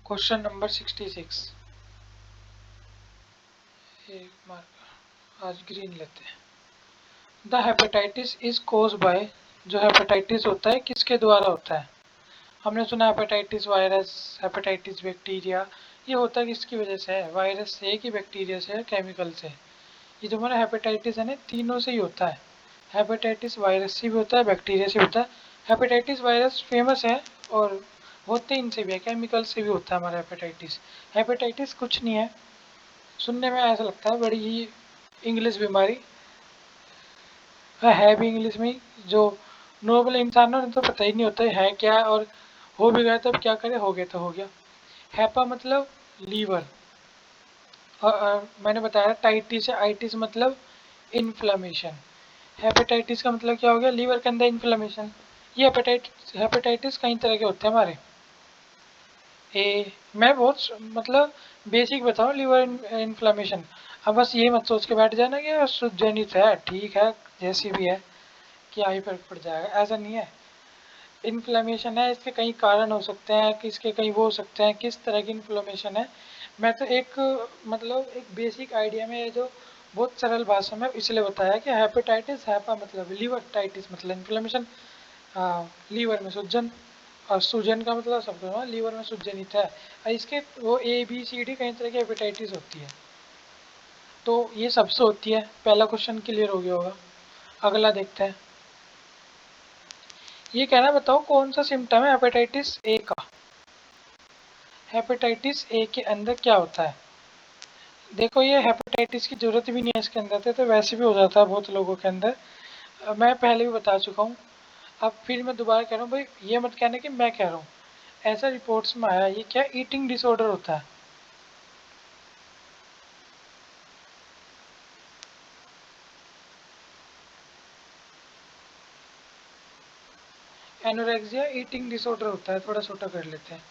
Question number 66। एक mark आज green लेते हैं। The hepatitis is cause by, जो हेपेटाइटिस होता है किसके द्वारा होता है? हमने सुना हेपेटाइटिस वायरस, हेपेटाइटिस बैक्टीरिया। ये होता किसकी वजह से है? वायरस से कि बैक्टीरिया से, केमिकल से? ये जो हमारा हेपेटाइटिस है ना, तीनों से ही होता है। हेपेटाइटिस वायरस से भी होता है, बैक्टीरिया से भी होता है। हेपेटाइटिस वायरस फेमस है और होते इनसे भी है, केमिकल से भी होता है हमारा हेपेटाइटिस। हेपेटाइटिस कुछ नहीं है, सुनने में ऐसा लगता है बड़ी ही इंग्लिश बीमारी है भी इंग्लिश में ही। जो नॉर्मल इंसान है उन्हें तो पता ही नहीं होता है क्या, और हो भी गया तो अब क्या करे, हो गया तो हो गया। हैपा मतलब लीवर, और मैंने बताया टाइटिस है, आइटिस मतलब इन्फ्लेमेशन। हेपेटाइटिस का मतलब क्या हो गया? लीवर के अंदर इन्फ्लेमेशन। ये हेपेटाइटिस कई तरह के होते हैं हमारे। मैं बहुत मतलब बेसिक बताऊं, लीवर इन्फ्लेमेशन। अब बस ये मत सोच के बैठ जाना कि सूजनित है, ठीक है जैसी भी है, क्या ही फर्क पड़ जाएगा, ऐसा नहीं है। इन्फ्लेमेशन है, इसके कई कारण हो सकते हैं, किसके कई वो हो सकते हैं, किस तरह की इन्फ्लेमेशन है। मैं तो एक मतलब एक बेसिक आइडिया में, जो बहुत सरल भाषा में इसलिए बताया कि हेपेटाइटिस, हैपा मतलब लीवर, टाइटिस मतलब इन्फ्लेमेशन, लीवर में सूजन, और सूजन का मतलब सब लीवर में सूजनित है। इसके वो ABCD कई तरह की हेपेटाइटिस होती है, तो ये सबसे होती है। पहला क्वेश्चन क्लियर हो गया होगा। अगला देखते हैं। ये कहना बताओ कौन सा सिम्टम है हेपेटाइटिस ए का? हेपेटाइटिस ए के अंदर क्या होता है? देखो, ये हेपेटाइटिस की जरूरत भी नहीं है इसके अंदर, तो वैसे भी हो जाता है बहुत लोगों के अंदर। मैं पहले भी बता चुका हूँ, अब फिर मैं दोबारा कह रहा हूँ भाई, ये मत कहना कि मैं कह रहा हूँ। ऐसा रिपोर्ट्स में आया, ये क्या ईटिंग डिसऑर्डर होता है। एनोरेक्सिया ईटिंग डिसऑर्डर होता है, थोड़ा छोटा कर लेते हैं।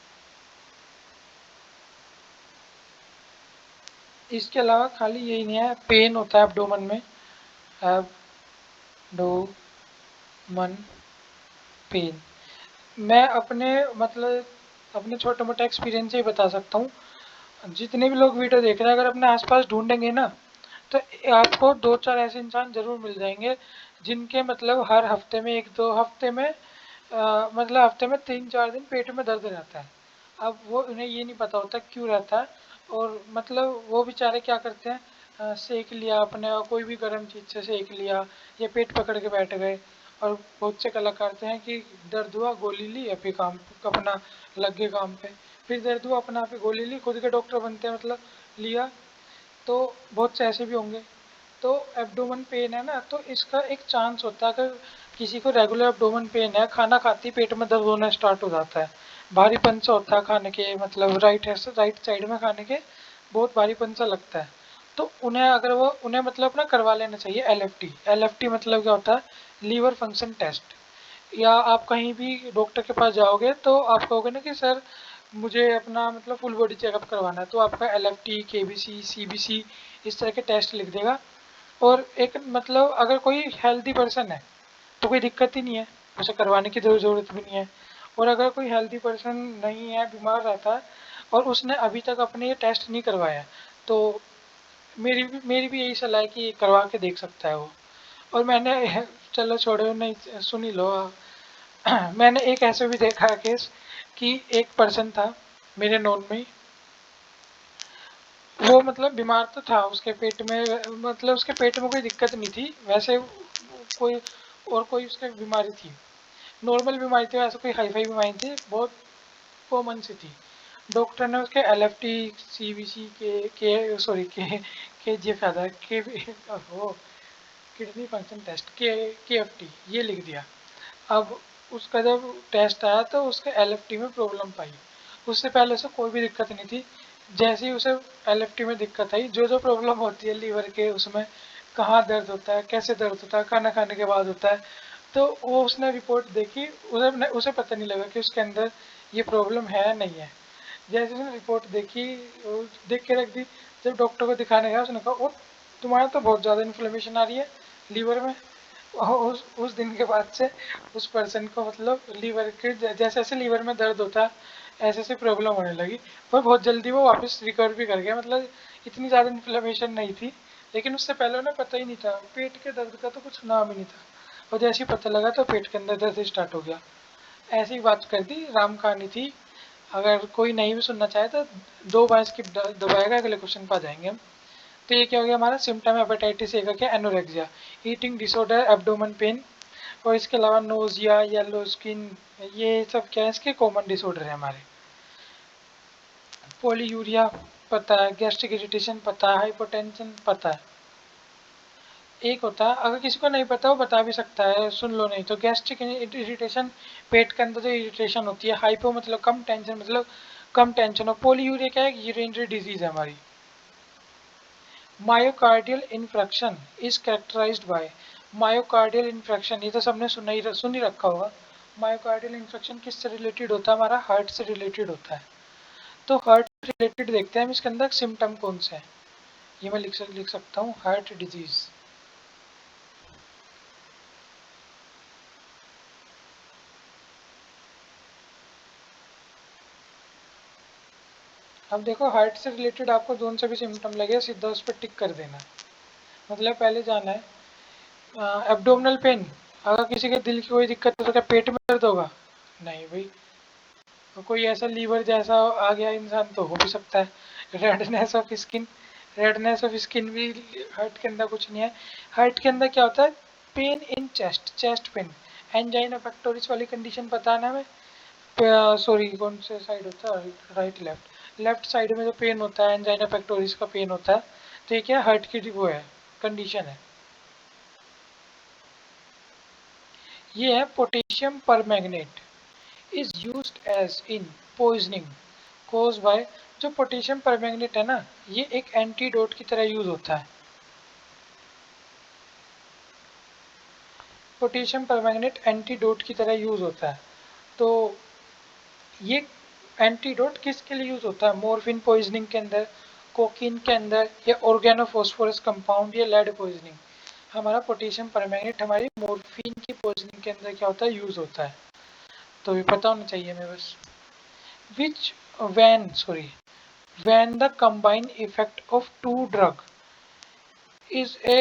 इसके अलावा खाली यही नहीं है, पेन होता है एब्डोमन में, एब्डोमन पेन। मैं अपने मतलब अपने छोटे मोटे एक्सपीरियंस से ही बता सकता हूँ। जितने भी लोग वीडियो देख रहे हैं, अगर अपने आसपास ढूंढेंगे ना, तो आपको दो चार ऐसे इंसान जरूर मिल जाएंगे जिनके मतलब हर हफ्ते में, एक दो हफ्ते में, मतलब हफ्ते में 3-4 दिन पेट में दर्द रहता है। अब वो उन्हें ये नहीं पता होता क्यों रहता है, और मतलब वो बेचारे क्या करते हैं, सेक लिया अपने, और कोई भी गर्म चीज़ से सेक लिया, या पेट पकड़ के बैठ गए। और बहुत से कलाकार करते हैं कि दर्द हुआ गोली ली, या फिर काम अपना लग गए काम पे। फिर दर्द हुआ अपना पे गोली ली, खुद के डॉक्टर बनते हैं मतलब, लिया। तो बहुत से ऐसे भी होंगे। तो एब्डोमेन पेन है ना, तो इसका एक चांस होता है, अगर किसी को रेगुलर एब्डोमेन पेन है, खाना खाते ही पेट में दर्द होना स्टार्ट हो जाता है, भारीपन सा होता है खाने के, मतलब राइट साइड में खाने के बहुत भारीपन सा लगता है। तो उन्हें अगर वो उन्हें मतलब अपना करवा लेना चाहिए LFT। LFT मतलब क्या होता है? Liver function test. या आप कहीं भी डॉक्टर के पास जाओगे तो आप कहोगे ना कि सर मुझे अपना मतलब फुल बॉडी चेकअप करवाना है, तो आपका LFT, KBC, CBC इस तरह के टेस्ट लिख देगा। और एक मतलब अगर कोई हेल्दी पर्सन है तो कोई दिक्कत ही नहीं है, उसे करवाने की ज़रूरत भी नहीं है। और अगर कोई हेल्दी पर्सन नहीं है, बीमार रहता है, और उसने अभी तक अपने ये टेस्ट नहीं करवाया, तो मेरी भी यही सलाह है कि करवा के देख सकता है वो। और मैंने चलो छोड़ो, नहीं सुन ही लो। मैंने एक ऐसे भी देखा है केस कि एक पर्सन था मेरे नोन में ही, वो मतलब बीमार तो था, उसके पेट में मतलब उसके पेट में कोई दिक्कत नहीं थी वैसे, कोई और कोई उसके बीमारी थी, नॉर्मल बीमारी थी, वैसे कोई हाईफाई बीमारी थी, बहुत कॉमन सी थी। डॉक्टर ने उसके LFT, CBC के सॉरी के जी फायदा के वो किडनी फंक्शन टेस्ट KFT ये लिख दिया। अब उसका जब टेस्ट आया तो उसके LFT में प्रॉब्लम पाई। उससे पहले उसे कोई भी दिक्कत नहीं थी। जैसे ही उसे LFT में दिक्कत आई, जो जो प्रॉब्लम होती है लीवर के, उसमें कहाँ दर्द होता है, कैसे दर्द होता है, खाना खाने के बाद होता है, तो वो उसने रिपोर्ट देखी, उसे उसे पता नहीं लगा कि उसके अंदर ये प्रॉब्लम है नहीं है। जैसे उसने रिपोर्ट देखी, देख के रख दी। जब डॉक्टर को दिखाने गया, उसने कहा ओ तुम्हारा तो बहुत ज़्यादा इन्फ्लेमेशन आ रही है लीवर में। और उस दिन के बाद से उस पर्सन को मतलब लीवर के जैसे जैसे लीवर में दर्द होता है, ऐसे ऐसे प्रॉब्लम होने लगी। पर बहुत जल्दी वो वापस रिकवर भी कर गया, मतलब इतनी ज़्यादा इन्फ्लेमेशन नहीं थी। लेकिन उससे पहले उन्हें पता ही नहीं था, पेट के दर्द का तो कुछ नाम ही नहीं था, और जैसे ही पता लगा तो पेट के अंदर दर्द स्टार्ट हो गया। ऐसी बात कर दी, राम कहानी थी। अगर कोई नहीं भी सुनना चाहे तो 2 बार स्किप दबाएगा, अगले क्वेश्चन पर आ जाएंगे हम। तो ये क्या हो गया हमारा सिम्टम हेपेटाइटिस ए का, क्या anorexia, eating disorder, abdomen pain, और इसके अलावा नोजिया, येलो स्किन, ये सब क्या है इसके कॉमन डिसऑर्डर है हमारे। पोलीयूरिया पता है, गैस्ट्रिक इरिटेशन पता है, हाइपोटेंशन पता है। एक होता है, अगर किसी को नहीं पता वो बता भी सकता है, सुन लो नहीं तो। गैस्ट्रिक इरिटेशन, पेट के अंदर जो इरिटेशन होती है। हाइपो मतलब कम, टेंशन मतलब कम टेंशन। और पोलीयूरिया क्या है, यूरिनरी डिजीज है हमारी। Myocardial infarction is characterised by, myocardial infarction ये तो सबने सुन ही रखा होगा। मायोकार्डियल इन्फ्रैक्शन किससे रिलेटेड होता है, हमारा हार्ट से रिलेटेड होता है। तो हार्ट रिलेटेड देखते हैं हम, इसके अंदर सिम्टम कौन से हैं। ये मैं लिख सकता हूँ, हार्ट डिजीज। अब देखो हार्ट से रिलेटेड आपको जोन से भी सिम्टम लगे सीधा उस पर टिक कर देना। मतलब पहले जाना है एब्डोमिनल पेन। अगर किसी के दिल की कोई दिक्कत है तो क्या पेट में दर्द होगा? नहीं भाई। तो कोई ऐसा लीवर जैसा आ गया इंसान तो हो भी सकता है। Redness of skin, redness of skin भी हार्ट के अंदर कुछ नहीं है। हार्ट के अंदर क्या होता है, pain in chest, chest pain. Angina pectoris वाली कंडीशन पता है ना हमें, सॉरी कौन से साइड होता है, राइट लेफ्ट, लेफ्ट साइड में जो पेन होता है एंजाइना पेक्टोरिस का पेन होता है। तो ये क्या हार्ट की वो है, कंडीशन है। ये है potassium permanganate is used as in poisoning cause by. जो पोटेशियम परमैंगनेट है ना, ये एक एंटीडोट की तरह यूज होता है। पोटेशियम परमैंगनेट एंटीडोट की तरह यूज होता है। तो ये एंटीडोट किसके लिए यूज होता है, मॉर्फिन पॉइजनिंग के अंदर, कोकीन के अंदर, या ऑर्गेनोफॉस्फोरस कंपाउंड, या लेड पॉइजनिंग। हमारा पोटेशियम परमैंगनेट हमारी मॉर्फिन की पॉइजनिंग के अंदर क्या होता है, यूज होता है। तो ये पता होना चाहिए हमें बस। विच when the combined effect of two drugs is a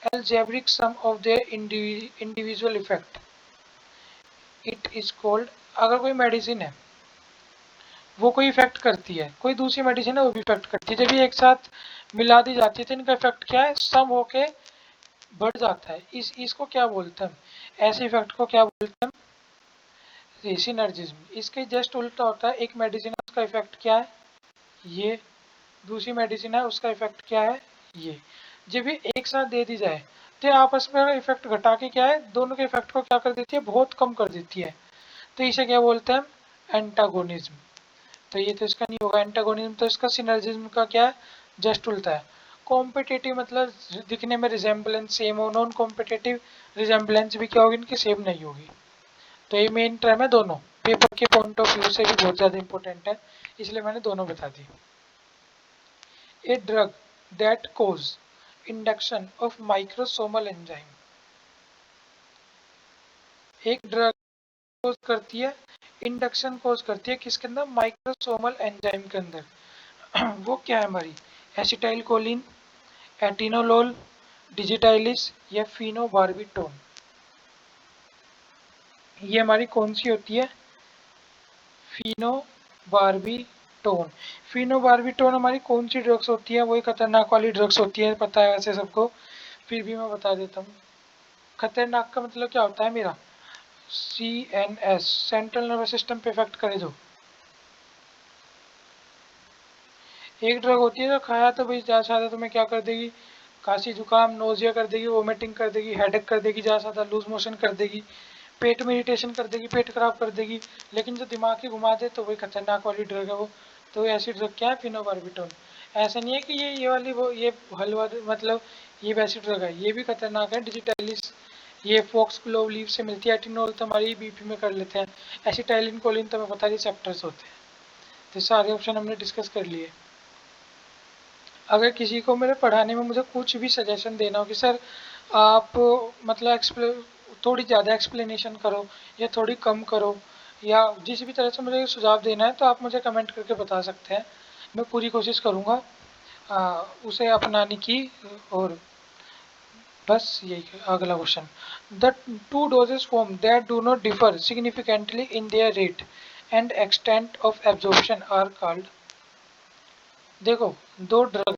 algebraic sum of their individual effect, it is called। अगर कोई मेडिसिन है वो कोई इफेक्ट करती है, कोई दूसरी मेडिसिन है वो भी इफेक्ट करती है, जब ये एक साथ मिला दी जाती है तो इनका इफेक्ट क्या है, सम होके बढ़ जाता है। इसको क्या बोलते हैं हम, ऐसे इफेक्ट को क्या बोलते हैं हम, सिनर्जिज्म। इसके जस्ट उल्टा होता है, एक मेडिसिन है उसका इफेक्ट क्या है ये, दूसरी मेडिसिन है उसका इफेक्ट क्या है ये। जब ये एक साथ दे दी जाए तो ये आपस में इफेक्ट घटा के क्या है, दोनों के इफेक्ट को क्या कर देती है, बहुत कम कर देती है। तो इसे क्या बोलते हैं हम, एंटागोनिज्म। तो ये तो इसका नहीं होगा एंटागोनिज्म, तो इसका सिनर्जिज्म का क्या है, जस्ट उल्टा है। कॉम्पिटेटिव मतलब दिखने में रिजेम्बलेंस सेम हो, नॉन कॉम्पिटेटिव रिजेम्बलेंस भी क्या होगी, इनकी सेम नहीं होगी। तो ये मेन टर्म है दोनों, पेपर के पॉइंट ऑफ व्यू से भी बहुत ज़्यादा इंपॉर्टेंट है, इसलिए मैंने दोनों बता दी। A drug that cause induction of microsomal enzyme, एक ड्रग कोज करती है, इंडक्शन कोज करती है किसके अंदर, माइक्रोसोमल एंजाइम के अंदर। वो क्या है हमारी, एसिटाइल कोलिन, एटिनोलोल, डिजिटाइलिस, या फिनोबार्बिटोन। ये हमारी कौन सी होती है, फिनोबार्बिटोन। फिनोबार्बिटोन हमारी कौन सी ड्रग्स होती है, वही खतरनाक वाली ड्रग्स होती है, पता है वैसे सबको, फिर भी मैं बता देता हूँ। खतरनाक का मतलब क्या होता है मेरा, CNS, सेंट्रल नर्वस सिस्टम पे इफेक्ट करे जो। एक ड्रग होती है जो खाया तो भाई ज़्यादा से ज़्यादा तुम्हें क्या कर देगी, खांसी जुकाम नोजिया कर देगी, वोमिटिंग कर देगी, हेडेक कर देगी, ज़्यादा से ज़्यादा लूज मोशन कर देगी, पेट में इरिटेशन कर देगी, पेट खराब कर देगी। लेकिन जो दिमाग ही घुमा दे तो वही खतरनाक वाली ड्रग है वो। तो ऐसी ड्रग क्या है, फिनोबार्बिटोन। ऐसा नहीं है कि ये वाली वो ये हलवा मतलब ये वैसी ड्रग है, ये भी खतरनाक है, डिजिटलिस। ये फोक्स क्लोव लीव से मिलती है। एटिनोल तो हमारी बीपी में कर लेते हैं। एसिटाइलिन कोलिन तो हमें पता रिसेप्टर्स होते हैं। तो सारे ऑप्शन हमने डिस्कस कर लिए। अगर किसी को मेरे पढ़ाने में मुझे कुछ भी सजेशन देना हो कि सर आप मतलब थोड़ी ज़्यादा एक्सप्लेनेशन करो या थोड़ी कम करो, या जिस भी तरह से मुझे सुझाव देना है तो आप मुझे कमेंट करके बता सकते हैं। मैं पूरी कोशिश करूँगा उसे अपनाने की। और बस यही है। अगला question, the two doses form that do not differ significantly in their rate and extent of absorption are called. देखो, दो drug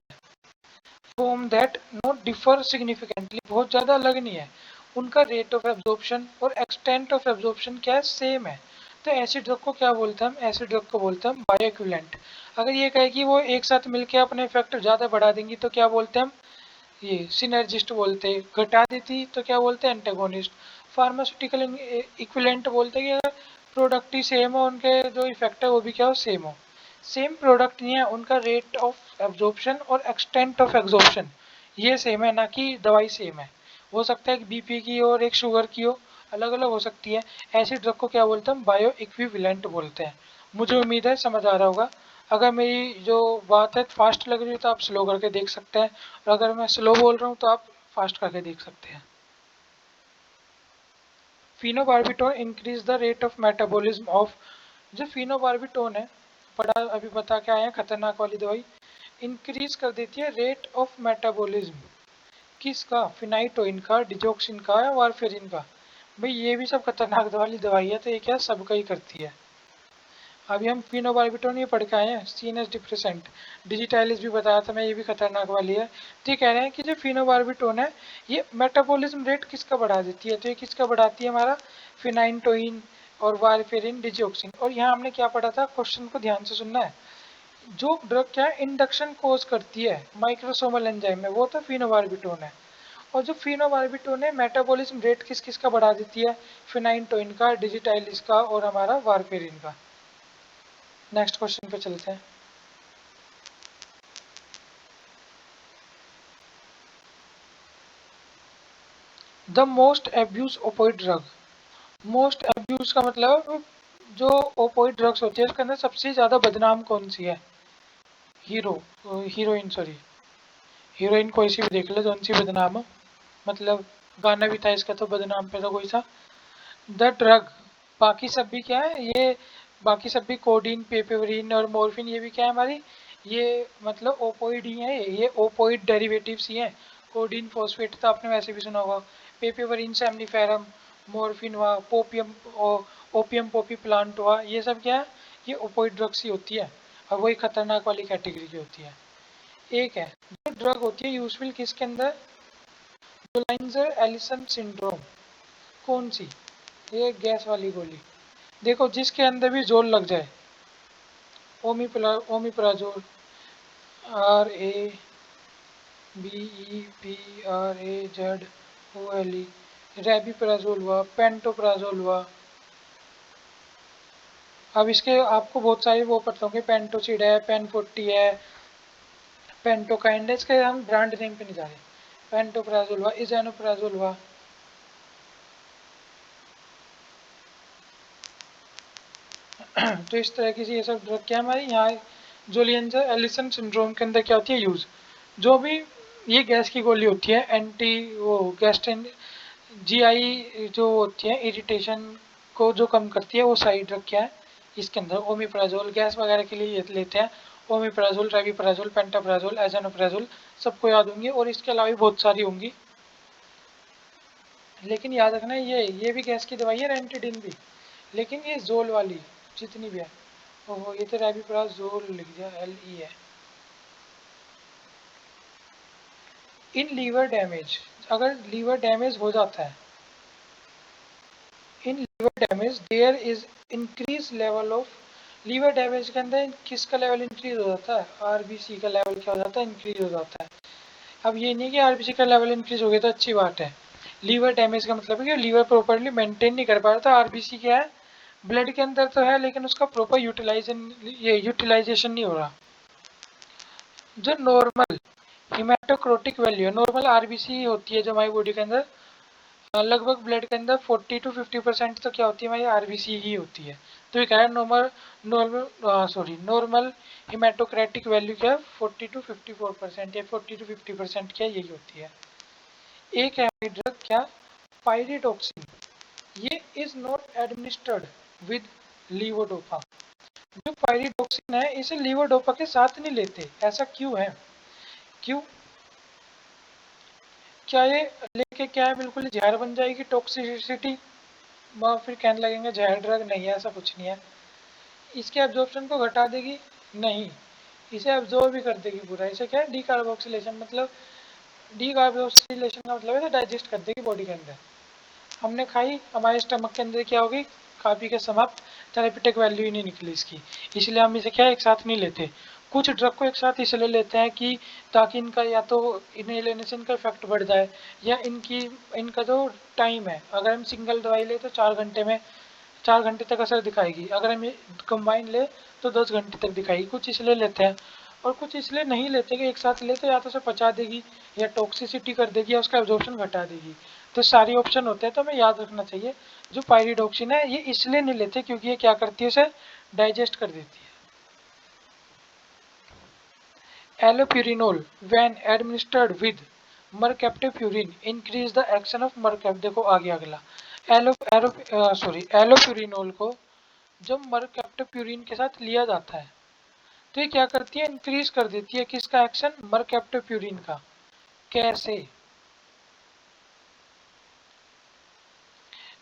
form that not differ significantly, बहुत ज़्यादा अलग नहीं है, उनका रेट ऑफ एब्जॉर्प्शन और एक्सटेंट ऑफ एब्जॉर्प्शन क्या है, सेम है। तो ऐसी ड्रग को क्या बोलते हैं हम, ऐसी ड्रग को बोलते हैं बायोइक्विवेलेंट। अगर ये कहे कि वो एक साथ मिलकर अपने इफेक्ट ज़्यादा बढ़ा देंगी तो क्या बोलते हैं हम, ये सिनर्जिस्ट बोलते हैं। घटा देती तो क्या बोलते हैं, एंटेगोनिस्ट। फार्मास्यूटिकल इक्विवेलेंट बोलते हैं कि अगर प्रोडक्ट ही सेम हो, उनके जो इफेक्ट है वो भी क्या हो, सेम हो। सेम प्रोडक्ट नहीं है, उनका रेट ऑफ एब्जॉर्प्शन और एक्सटेंट ऑफ एब्जॉर्प्शन ये सेम है, ना कि दवाई सेम है। हो सकता है कि बीपी की और एक शुगर की हो, अलग अलग हो सकती है। ऐसी ड्रग को क्या बोलते हैं, बायो इक्विवेलेंट बोलते हैं। मुझे उम्मीद है समझ आ रहा होगा। अगर मेरी जो बात है फास्ट लग रही है तो आप स्लो करके देख सकते हैं, और अगर मैं स्लो बोल रहा हूँ तो आप फास्ट करके देख सकते हैं। Phenobarbitone increase the rate of metabolism of, जो फिनोबार्बिटोन है, पढ़ा अभी बता के आए हैं, खतरनाक वाली दवाई, इंक्रीज कर देती है रेट ऑफ मेटाबॉलिज्म किसका, फिनाइटोइन का, डिजोक्सिन का या वारफेरिन का। भाई ये भी सब खतरनाक वाली दवाई है, तो ये क्या सबका ही करती है। अभी हम फिनोबार्बिटोन ये पढ़ के आए हैं, सीएनएस डिप्रेसेंट। डिजिटालिस भी बताया था मैं, ये भी खतरनाक वाली है। तो ये कह रहे हैं कि जो फिनोबार्बिटोन है ये मेटाबॉलिज्म रेट किसका बढ़ा देती है, तो ये किसका बढ़ाती है, हमारा फिनाइटोइन और वारफेरिन डिजिऑक्सिन। और यहाँ हमने क्या पढ़ा था, क्वेश्चन को ध्यान से सुनना है। जो ड्रग क्या इंडक्शन कोज करती है माइक्रोसोमल एंजाइम में, वो तो फिनोबार्बिटोन है। और जो फिनोबार्बिटोन है मेटाबॉलिज्म रेट किस किस का बढ़ा देती है, फिनाइटोइन का, डिजिटाइलिस का और हमारा वारफेरिन का। नेक्स्ट क्वेश्चन पे चलते हैं। The most abuse opioid drug, most abuse का मतलब जो ओपोइड ड्रग्स होती है उसके अंदर सबसे ज्यादा बदनाम कौन सी है, हीरो हीरोइन सॉरी, हीरोइन कोई सी भी देख ले कौन सी बदनाम हो, मतलब गाना भी था इसका तो बदनाम पे था कोई सा। द ड्रग, बाकी सब भी क्या है ये, बाकी सब भी कोडीन, पेपेवरीन और मॉर्फिन, ये भी क्या है हमारी, ये मतलब ओपोइड ही है, ये ओपोइड डेरिवेटिव्स ही हैं। कोडीन फॉस्फेट तो आपने वैसे भी सुना होगा, पेपेवरीन सेमनीफेरम, मॉर्फिन हुआ, पोपियम ओपियम पोपी प्लांट हुआ, ये सब क्या है, ये ओपोइड ड्रग्स ही होती है, और वही खतरनाक वाली कैटेगरी की होती है। एक है जो ड्रग होती है यूजफुल किसके अंदर, जोलाइंजर एलिसन सिंड्रोम, कौन सी, ये गैस वाली गोली। देखो जिसके अंदर भी जोर लग जाए, omeprazole, R A B E P R A Z O L E, rabeprazole हुआ, पेंटोप्राजोल हुआ। अब इसके आपको बहुत सारे वो पता होंगे, पेंटोसिड है, पेन 40 है, पेंटोकाइंड है, इसके हम ब्रांड नेम पे नहीं जा रहे। पेंटोप्राजोल हुआ, इजेनोप्राजोल हुआ। तो इस तरह की ये सब ड्रग क्या हमारी यहाँ जोलियंजर एलिसन सिंड्रोम के अंदर क्या होती है यूज। जो भी ये गैस की गोली होती है एंटी वो गैस्ट्रेन जीआई जो होती है इरिटेशन को जो कम करती है, वो सारी ड्रग क्या है इसके अंदर, ओमिप्राजोल गैस वगैरह के लिए ये लेते हैं। ओमिप्राजोल, रेविप्राजोल, पेंटाप्राजोल, एजोनोप्राजोल सबको याद होंगी, और इसके अलावा भी बहुत सारी होंगी। लेकिन याद रखना ये भी गैस की दवाई है, रेंटिडिन भी, लेकिन ये जोल वाली जितनी भी है। ओहो ये तो रेबिप्राजोल लिख दिया, एल ई है। इन लीवर डैमेज, अगर लीवर डैमेज हो जाता है, in liver damage there is increase level of, liver damage के अंदर किसका लेवल इंक्रीज हो जाता है, आरबीसी का लेवल क्या हो जाता है, इंक्रीज हो जाता है। अब ये नहीं कि आरबीसी का लेवल इंक्रीज हो गया तो अच्छी बात है, लीवर डैमेज का मतलब है कि लीवर प्रॉपरली मेंटेन नहीं कर पा रहा था। आरबीसी क्या है, ब्लड के अंदर तो है लेकिन उसका प्रॉपर यूटिलाइजेशन नहीं हो रहा। जो नॉर्मल हिमेटोक्रोटिक वैल्यू है, नॉर्मल आरबीसी होती है जो हमारी बॉडी के अंदर, लगभग ब्लड के अंदर 40 to 50% तो क्या होती है हमारी आरबीसी ही होती है। तो ये क्या है, नॉर्मल नॉर्मल हिमेटोक्रेटिक वैल्यू क्या है, 40 to 54% या 40 to 50% क्या यही होती है। एक है ड्रग क्या, पायरिडोक्सिन, ये is not administered with levodopa. जो पायरिडोक्सिन है इसे लीवोडोपा के साथ नहीं लेते, ऐसा क्यों है? क्यों? क्या ये लेके क्या है बिल्कुल जहर बन जाएगी, टॉक्सिसिटी, फिर कहने लगेंगे जहर ड्रग? नहीं है, ऐसा कुछ नहीं है। इसके एब्जॉर्प्शन को घटा देगी? नहीं, इसे एब्जॉर्ब भी कर देगी पूरा। इसे क्या है, डीकार्बोक्सिलेशन, मतलब डीकार्बोक्सिलेशन का मतलब है डाइजेस्ट कर देगी बॉडी के अंदर। हमने खाई, हमारे स्टमक के अंदर क्या होगी, खा पी के समाप्त, थेरेपेटिक वैल्यू ही नहीं निकली इसकी, इसलिए हम इसे क्या एक साथ नहीं लेते। कुछ ड्रग को एक साथ इसलिए लेते हैं कि ताकि इनका या तो इन्हें लेने से इनका इफेक्ट बढ़ जाए, या इनका जो टाइम है, अगर हम सिंगल दवाई ले तो 4 घंटे में 4 घंटे तक असर दिखाएगी, अगर हम कंबाइन ले तो 10 घंटे तक दिखाएगी। कुछ इसलिए लेते हैं और कुछ इसलिए नहीं लेते कि एक साथ ले तो या तो उसे पचा देगी, या टॉक्सिसिटी कर देगी, या उसका एब्जॉर्प्शन घटा देगी। तो सारी ऑप्शन होते हैं, तो हमें याद रखना चाहिए जो पायरिडोक्सिन है ये इसलिए नहीं लेते क्योंकि ये क्या करती है, उसे डाइजेस्ट कर देती है। Allopurinol when administered with mercaptopurine increase the action of mercap. देखो आगे अगला, एलोप्यूरिनोल को जब मरकैप्टोप्यूरिन के साथ लिया जाता है तो ये क्या करती है, इंक्रीज कर देती है किसका एक्शन, मरकैप्टोप्यूरिन का। कैसे?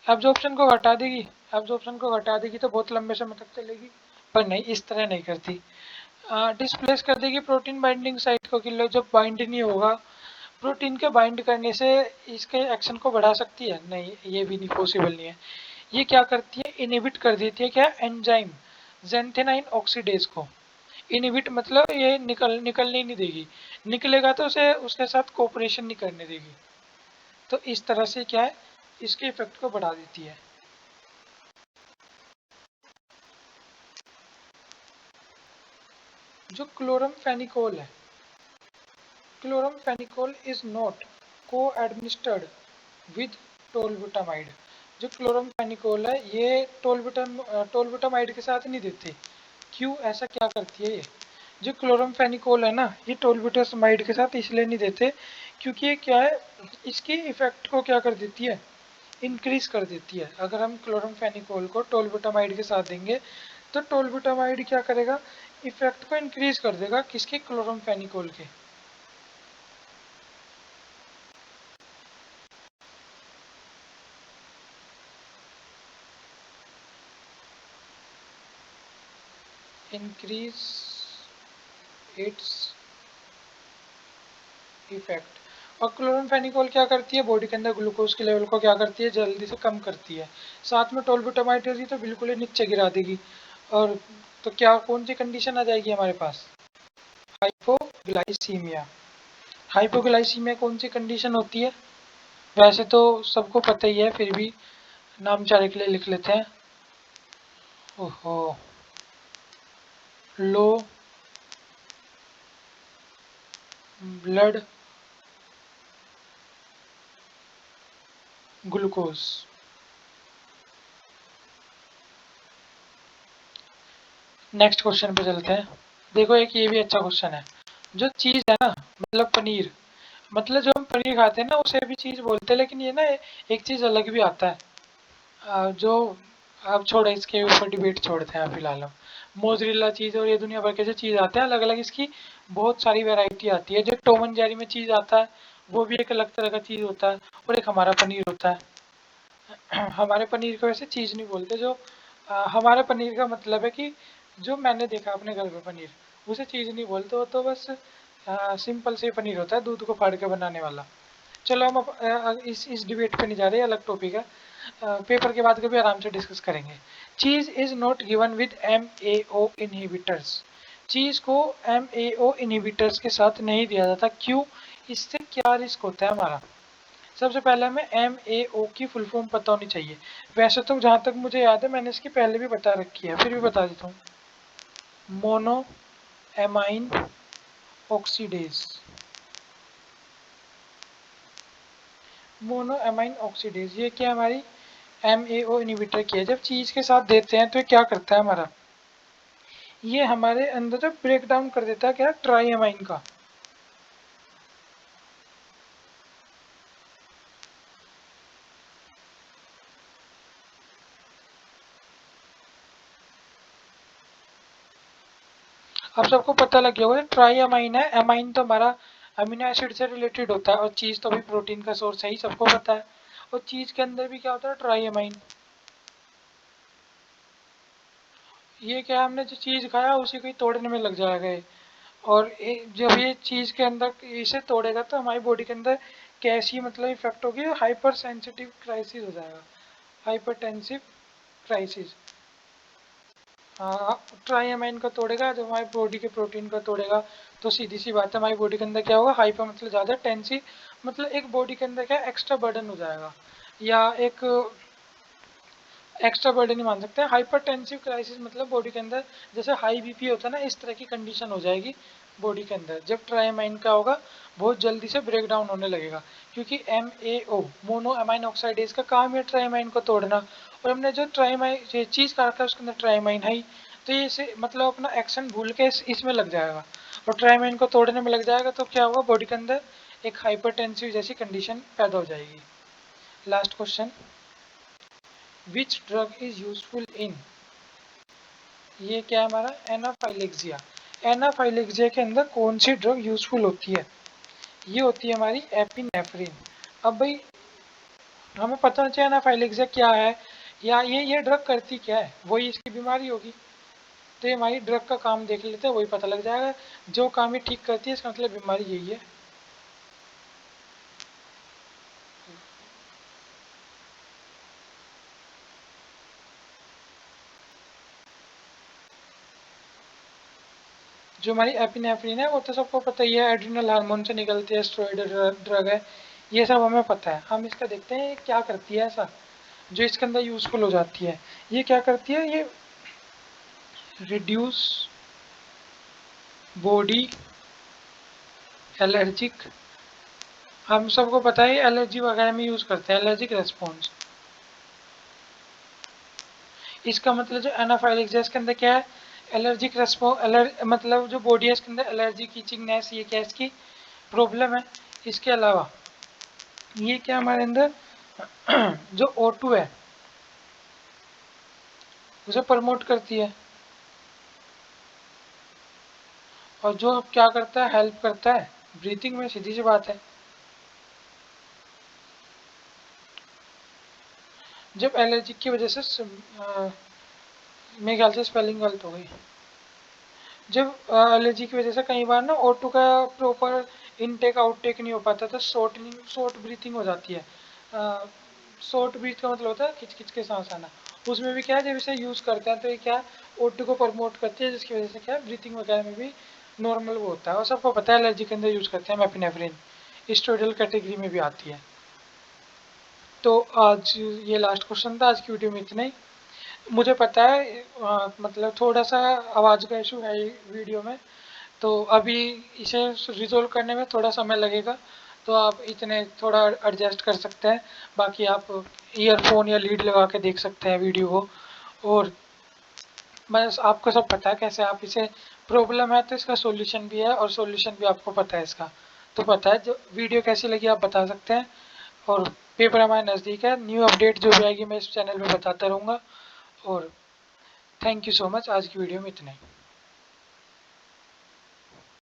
एब्जॉर्प्शन को घटा देगी, एब्जॉर्प्शन को घटा देगी तो बहुत लंबे समय तक चलेगी, पर नहीं, इस तरह नहीं करती। डिस्प्लेस कर देगी प्रोटीन बाइंडिंग साइट को, कि लो जब बाइंड नहीं होगा प्रोटीन के बाइंड करने से इसके एक्शन को बढ़ा सकती है? नहीं, ये भी नहीं, पॉसिबल नहीं है। ये क्या करती है, इनहिबिट कर देती है क्या, एंजाइम ज़ैंथेनाइन ऑक्सीडेज को। इनहिबिट मतलब ये निकलने ही नहीं देगी, निकलेगा तो उसे उसके साथ कोऑपरेशन नहीं करने देगी। तो इस तरह से क्या है, इसके इफेक्ट को बढ़ा देती है। जो क्लोरमफेनिकोल है, क्लोरमफेनिकोल इज नॉट को एडमिनिस्टर्ड विद टोलबुटामाइड। जो क्लोरमफेनिकोल है ये टोलबुटामाइड के साथ नहीं देते। क्यों, ऐसा क्या करती है ये? जो क्लोरमफेनिकोल है ना, ये टोलबुटामाइड के साथ इसलिए नहीं देते क्योंकि ये क्या है, इसकी इफेक्ट को क्या कर देती है, इंक्रीज कर देती है। अगर हम क्लोरमफेनिकोल को टोलबुटामाइड के साथ देंगे तो टोलबुटामाइड क्या करेगा, इफेक्ट को इंक्रीज कर देगा, किसके, क्लोरमफेनिकोल के। Increase its effect. और क्लोरमफेनिकोल क्या करती है, बॉडी के अंदर ग्लूकोज के लेवल को क्या करती है, जल्दी से कम करती है। साथ में टोलबुटामाइड होगी तो बिल्कुल ही नीचे गिरा देगी। और तो क्या, कौन सी कंडीशन आ जाएगी हमारे पास, हाइपोग्लाइसीमिया। हाइपोग्लाइसीमिया कौन सी कंडीशन होती है, वैसे तो सबको पता ही है, फिर भी नाम चारे के लिए लिख लेते हैं। ओहो, low blood glucose. Next question पे चलते हैं। देखो एक ये भी अच्छा क्वेश्चन है। जो चीज़ है ना, मतलब पनीर, मतलब जो हम पनीर खाते हैं ना उसे भी चीज़ बोलते हैं, लेकिन ये ना एक चीज़ अलग भी आता है। जो अब छोड़ो, इसके ऊपर डिबेट छोड़ते हैं फिलहाल हम। मोजरेला चीज़ और ये दुनिया भर के जो चीज़ आते हैं अलग अलग, इसकी बहुत सारी वैरायटी आती है। जो टॉम एंड जेरी में चीज़ आता है वो भी एक अलग तरह का चीज़ होता है, और एक हमारा पनीर होता है। हमारे पनीर को वैसे चीज़ नहीं बोलते। जो हमारे पनीर का मतलब है कि जो मैंने देखा अपने घर पे पनीर, उसे चीज़ नहीं बोलते, वो तो बस सिंपल से पनीर होता है, दूध को फाड़ के बनाने वाला। चलो हम इस डिबेट पे नहीं जा रहे, अलग टॉपिक है। पेपर के बाद कभी आराम से डिस्कस करेंगे। Cheese is not given with MAO inhibitors. Cheese को MAO इनहिबिटर्स के साथ नहीं दिया जाता, क्यों? इससे क्या रिस्क होता है हमारा? सबसे पहले हमें MAO की फुल फॉर्म पता होनी चाहिए। वैसे तो जहाँ तक मुझे याद है मैंने इसकी पहले भी बता रखी है, फिर भी बता देता हूँ। Mono amine oxidase. Mono amine oxidase ये क्या हमारी MAO इनहिबिटर की है। जब चीज़ के साथ देते हैं तो ये क्या करता है हमारा, ये हमारे अंदर ब्रेक डाउन कर देता है क्या, ट्राई एमाइन का। अब सबको पता लग गया होगा ट्राई अमाइन है, अमाइन तो हमारा अमीनो एसिड से रिलेटेड होता है और चीज़ तो भी प्रोटीन का सोर्स है ही, सबको पता है। और चीज़ के अंदर भी क्या होता है ट्राई अमाइन। ये क्या हमने जो चीज़ खाया उसी को ही तोड़ने में लग जाएगा ये। और जब ये चीज़ के अंदर इसे तोड़ेगा तो हमारी बॉडी के अंदर कैसी मतलब इफेक्ट होगी, हाइपर सेंसिटिव क्राइसिस हो जाएगा, हाइपरटेंसिव क्राइसिस। हाँ, ट्राइअमाइन को तोड़ेगा जब हमारी बॉडी के प्रोटीन को तोड़ेगा तो सीधी सी बात है हमारी बॉडी के अंदर क्या होगा, हाइपर मतलब ज़्यादा टेंसिव, मतलब एक बॉडी के अंदर क्या एक्स्ट्रा बर्डन हो जाएगा, या एक एक्स्ट्रा बर्डन ही मान सकते हैं। हाइपरटेंसिव क्राइसिस मतलब बॉडी के अंदर जैसे हाई बीपी होता है ना, इस तरह की कंडीशन हो जाएगी बॉडी के अंदर जब ट्राइअमाइन का होगा, बहुत जल्दी से ब्रेक डाउन होने लगेगा। क्योंकि MAO मोनो अमाइन ऑक्साइडेज का काम है ट्राइअमाइन को तोड़ना, और हमने जो ट्राइमाइन चीज़ कहा था उसके अंदर ट्राइअमाइन है ही, तो ये इसे मतलब अपना एक्शन भूल के इसमें लग जाएगा और ट्राइअमाइन को तोड़ने में लग जाएगा, तो क्या होगा बॉडी के अंदर एक हाइपरटेंसिव जैसी कंडीशन पैदा हो जाएगी। Last question, which drug is useful in, ये क्या है हमारा एनाफाइलेक्सिया। एनाफाइलेक्सिया के अंदर कौन सी ड्रग यूजफुल होती है, ये होती है हमारी एपिनेफ्रिन। अब भाई हमें पता होना चाहिए एनाफाइलेक्सिया क्या है, या ये ड्रग करती क्या है, वही इसकी बीमारी होगी। तो ये हमारी ड्रग का काम देख लेते हैं, वही पता लग जाएगा। जो काम ये ठीक करती है इसका मतलब बीमारी यही है। जो हमारी एपिनेफ्रिन है वो तो सबको पता ही है, एड्रिनल हार्मोन से निकलती है, स्टेरॉइड ड्रग है, ये सब हमें पता है। हम इसका देखते हैं क्या करती है ऐसा जो इसके अंदर यूजफुल हो जाती है। ये क्या करती है, ये रिड्यूस बॉडी एलर्जिक, हम सबको पता है एलर्जी वगैरह में यूज करते हैं, एलर्जिक रेस्पॉन्स। इसका मतलब जो एनाफाइलेक्सिया इसके अंदर क्या है, एलर्जिक रेस्पॉन्स, मतलब जो बॉडी है इसके अंदर एलर्जी कीचिंगनेस, ये क्या इसकी प्रॉब्लम है। इसके अलावा ये क्या हमारे अंदर जो O2 है उसे प्रमोट करती है, और जो क्या करता है हेल्प करता है ब्रीथिंग में, सीधी सी बात है। जब एलर्जी की वजह से मेरे ख्याल से स्पेलिंग गलत हो गई, जब एलर्जी की वजह से कई बार ना O2 का प्रॉपर इनटेक आउटटेक नहीं हो पाता तो शॉर्ट ब्रीथिंग हो जाती है। शॉर्ट ब्रीथ का मतलब होता है खिंच खिंच के सांस आना, उसमें भी क्या है जब इसे यूज़ करते हैं तो ये क्या O2 को प्रमोट करती है, जिसकी वजह से क्या ब्रीथिंग वगैरह में भी नॉर्मल वो होता है। और सबको पता है एलर्जी के अंदर यूज़ करते हैं मेपिनेफ्रिन, स्टेरॉइडल कैटेगरी में भी आती है। तो आज ये लास्ट क्वेश्चन था, आज की वीडियो में इतना ही। मुझे पता है मतलब थोड़ा सा आवाज़ का इशू है वीडियो में, तो अभी इसे रिजोल्व करने में थोड़ा समय लगेगा, तो आप इतने थोड़ा एडजस्ट कर सकते हैं। बाकी आप ईयरफोन या लीड लगा के देख सकते हैं वीडियो को। और बस आपको सब पता है कैसे आप इसे, प्रॉब्लम है तो इसका सॉल्यूशन भी है और सॉल्यूशन भी आपको पता है इसका, तो पता है। जो वीडियो कैसी लगी आप बता सकते हैं, और पेपर हमारे नज़दीक है, न्यू अपडेट जो भी आएगी मैं इस चैनल में बताता रहूँगा। और थैंक यू सो मच, आज की वीडियो में इतना ही।